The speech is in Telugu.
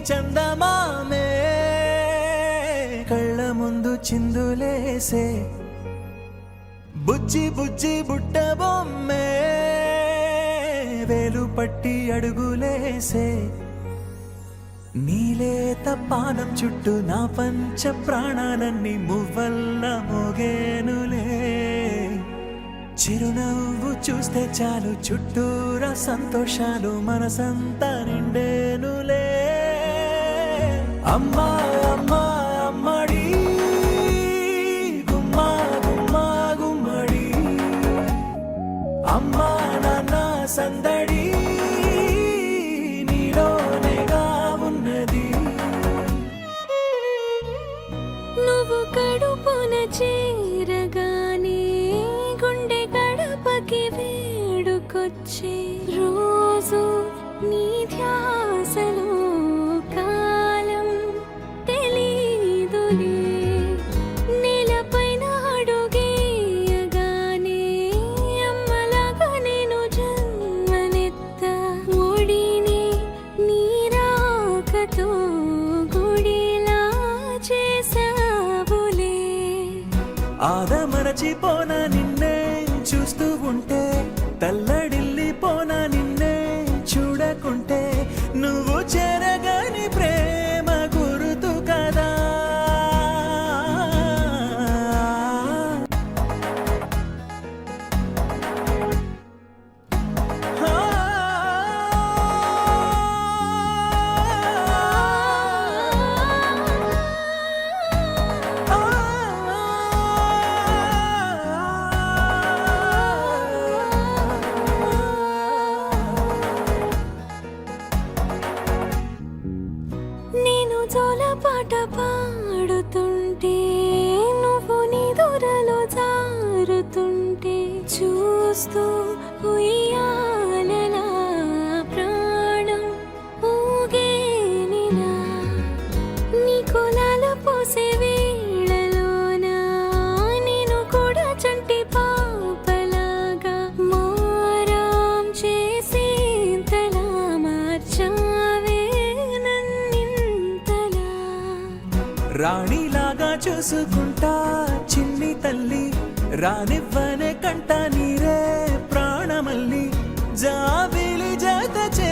చందమామే కళ్ళ ముందు చిందులేసే బుజ్జి బుజ్జి బుట్ట బొమ్మే వేలు పట్టి అడుగులేసే నీలేత పానం చుట్టూ నా పంచ ప్రాణాలన్నీ మువ్వల్ల మోగేనులే చిరునవ్వు చూస్తే చాలు చుట్టూరా సంతోషాలు మనసంతా నిండేనులే అమ్మా అమ్మా అమ్మడి గుమ్మా గుమ్మా గుమ్మడి అమ్మా నాన్న సందడి నీలోనేగా ఉన్నది నువ్వు కడుపున చేరగానే గుండె గడపకి వేడుకొచ్చే రోజు నీ ధ్యాసలో కాలం తెలీదులే నేలపైన అడుగేయగానే అమ్మలాగా నేను జన్మనెత్త ఒడిని నీరాకతో గుడిలా చేసావులే ఆదమరచిపోనా నిన్నే చూస్తూ ఉంటే తల్లడిల్లిపోనా నిన్నే చూడకుంటే నువ్వు చెరగని ప్రేమ గురుతు కదా నేను జోలపాట పాడుతుంటే నువ్వు నిదురలో జారుతుంటే చూస్తూ ఉయ్యాలలా ప్రాణం ఊగేనిలా నీ కులాల పోసే వేళలోన నేను కూడా చంటి పాపలాగా మారాం చేసేంతలా మార్చావే నన్నింతలా రాణిలాగా చూసుకుంటా చిన్ని తల్లి రానివ్వనే కంట నీరే ప్రాణమల్లి జాబిలి జత చే